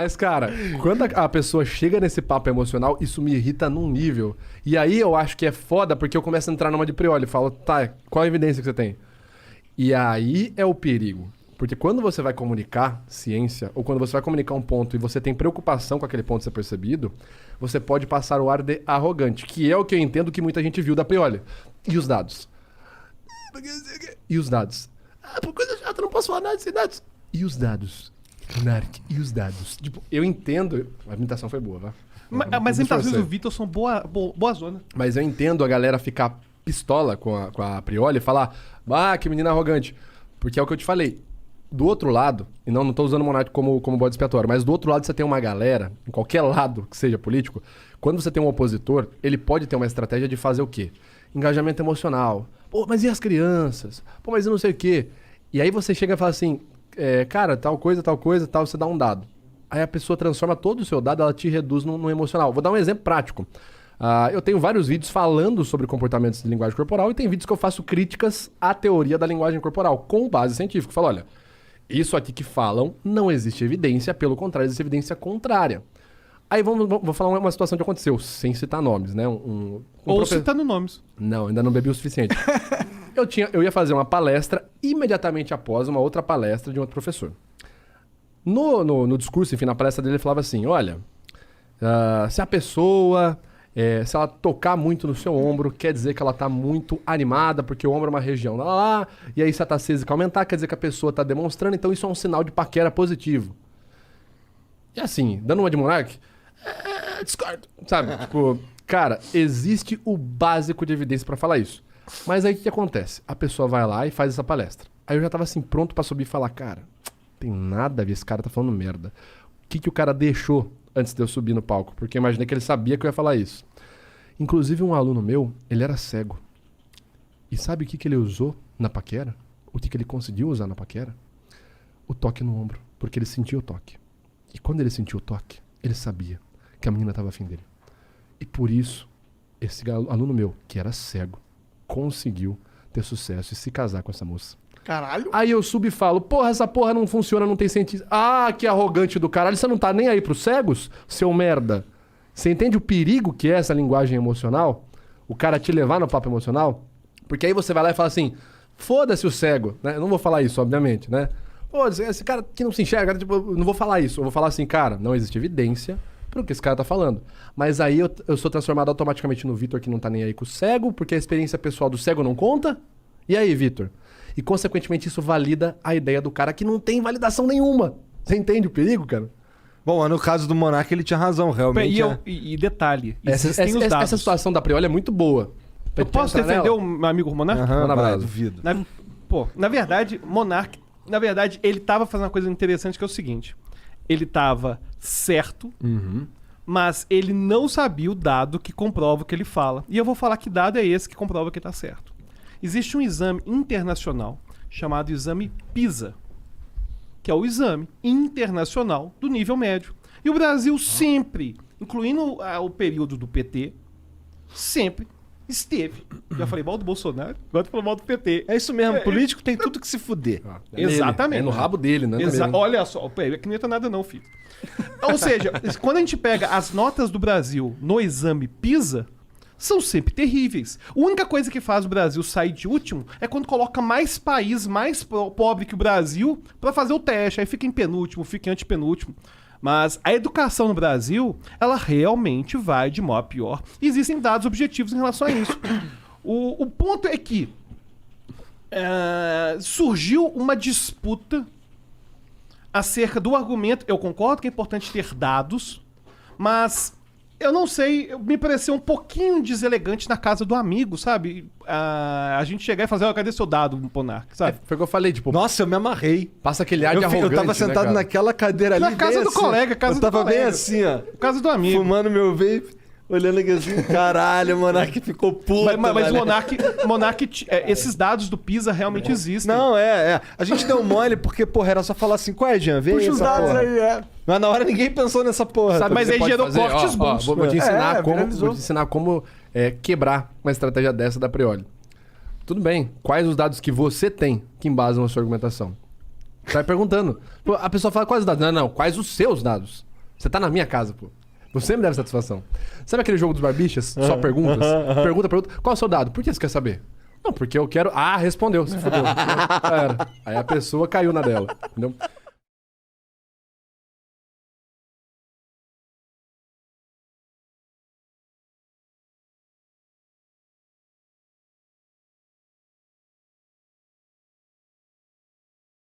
Mas, cara, quando a pessoa chega nesse papo emocional, isso me irrita num nível. E aí eu acho que é foda, porque eu começo a entrar numa de Prioli e falo, tá, qual a evidência que você tem? E aí é o perigo. Porque quando você vai comunicar ciência, ou quando você vai comunicar um ponto e você tem preocupação com aquele ponto ser percebido, você pode passar o ar de arrogante, que é o que eu entendo que muita gente viu da Prioli. E os dados? E os dados? Ah, por coisa chata, não posso falar nada sem dados. E os dados? Monark, e os dados? Tipo, eu entendo... A imitação foi boa, vai. Mas as imitações do Vitor são boa zona. Mas eu entendo a galera ficar pistola com a Prioli e falar, ah, que menina arrogante. Porque é o que eu te falei. Do outro lado, e não tô usando o Monark como bode expiatório, mas do outro lado você tem uma galera, em qualquer lado que seja político, quando você tem um opositor, ele pode ter uma estratégia de fazer o quê? Engajamento emocional. Pô, mas e as crianças? Pô, mas eu não sei o quê. E aí você chega e fala assim, cara, tal coisa, você dá um dado. Aí a pessoa transforma todo o seu dado, ela te reduz no emocional. Vou dar um exemplo prático. Eu tenho vários vídeos falando sobre comportamentos de linguagem corporal e tem vídeos que eu faço críticas à teoria da linguagem corporal, com base científica. Eu falo, olha, isso aqui que falam não existe evidência, pelo contrário, existe evidência contrária. Aí vou falar uma situação que aconteceu, sem citar nomes, né? Citando nomes. Não, ainda não bebi o suficiente. Eu ia fazer uma palestra imediatamente após uma outra palestra de um outro professor. No discurso, enfim, na palestra dele, ele falava assim, olha, se a pessoa, se ela tocar muito no seu ombro, quer dizer que ela tá muito animada, porque o ombro é uma região lá, e aí se a taxísica aumentar, quer dizer que a pessoa tá demonstrando, então isso é um sinal de paquera positivo. E assim, dando uma de Monark, discordo, sabe? Tipo, cara, existe o básico de evidência pra falar isso. Mas aí o que acontece? A pessoa vai lá e faz essa palestra. Aí eu já tava assim, pronto pra subir e falar, cara, tem nada a ver, esse cara tá falando merda. O que o cara deixou antes de eu subir no palco? Porque eu imaginei que ele sabia que eu ia falar isso. Inclusive um aluno meu, ele era cego. E sabe o que ele usou na paquera? O que ele conseguiu usar na paquera? O toque no ombro, porque ele sentiu o toque. E quando ele sentiu o toque, ele sabia que a menina estava afim dele. E por isso, esse aluno meu, que era cego, conseguiu ter sucesso e se casar com essa moça. Caralho. Aí eu subo e falo, porra, essa porra não funciona, não tem sentido. Ah, que arrogante do caralho, você não tá nem aí pros cegos, seu merda? Você entende o perigo que é essa linguagem emocional? O cara te levar no papo emocional? Porque aí você vai lá e fala assim, foda-se o cego, né? Eu não vou falar isso, obviamente, né? Pô, esse cara que não se enxerga, tipo, eu não vou falar isso. Eu vou falar assim, cara, não existe evidência pro que esse cara tá falando. Mas aí eu sou transformado automaticamente no Vitor que não tá nem aí com o cego, porque a experiência pessoal do cego não conta. E aí, Vitor? E, consequentemente, isso valida a ideia do cara que não tem validação nenhuma. Você entende o perigo, cara? Bom, no caso do Monark, ele tinha razão, realmente. E detalhe, essa situação da Prioli é muito boa. Eu posso defender o meu amigo Monark? Duvido. Na verdade, Monark, ele tava fazendo uma coisa interessante, que é o seguinte. Ele tava certo, mas ele não sabia o dado que comprova o que ele fala. E eu vou falar que dado é esse que comprova que ele tá certo. Existe um exame internacional chamado exame PISA, que é o exame internacional do nível médio. E o Brasil sempre, incluindo o período do PT, sempre esteve. Já falei mal do Bolsonaro, agora tô falando mal do PT. É isso mesmo, político tem tudo que se fuder. Exatamente. É no rabo dele, né? Olha só, é que não entra nada não, filho. Ou seja, quando a gente pega as notas do Brasil no exame PISA, são sempre terríveis. A única coisa que faz o Brasil sair de último é quando coloca mais país mais pobre que o Brasil pra fazer o teste. Aí fica em penúltimo, fica em antepenúltimo. Mas a educação no Brasil, ela realmente vai de mal a pior. E existem dados objetivos em relação a isso. O ponto é que surgiu uma disputa acerca do argumento. Eu concordo que é importante ter dados, mas eu não sei, me pareceu um pouquinho deselegante na casa do amigo, sabe? A gente chegar e fazer, cadê seu dado, Monark, sabe? Foi o que eu falei, tipo... Nossa, eu me amarrei. Passa aquele ar de arrogante, eu tava sentado, né, naquela cadeira ali. Na casa do colega, casa do colega. Eu tava bem assim, ó. Casa do amigo. Fumando meu vape, olhando aqui assim, caralho, o Monark ficou puto. Mas o Monark, esses dados do PISA realmente existem. Não, a gente deu mole porque, porra, era só falar assim, qual é, Jean? Vê Puxa os dados aí, Mas na hora ninguém pensou nessa porra. Sabe, mas aí gerou cortes bons. Vou te ensinar como quebrar uma estratégia dessa da Prioli. Tudo bem, quais os dados que você tem que embasam a sua argumentação? Você vai perguntando. A pessoa fala, quais os dados? Não, quais os seus dados? Você tá na minha casa, pô. Você me deve satisfação. Sabe aquele jogo dos barbichas? Só perguntas? Pergunta. Qual é o seu dado? Por que você quer saber? Não, porque eu quero... Ah, respondeu. Se fudeu. Aí a pessoa caiu na dela. Entendeu?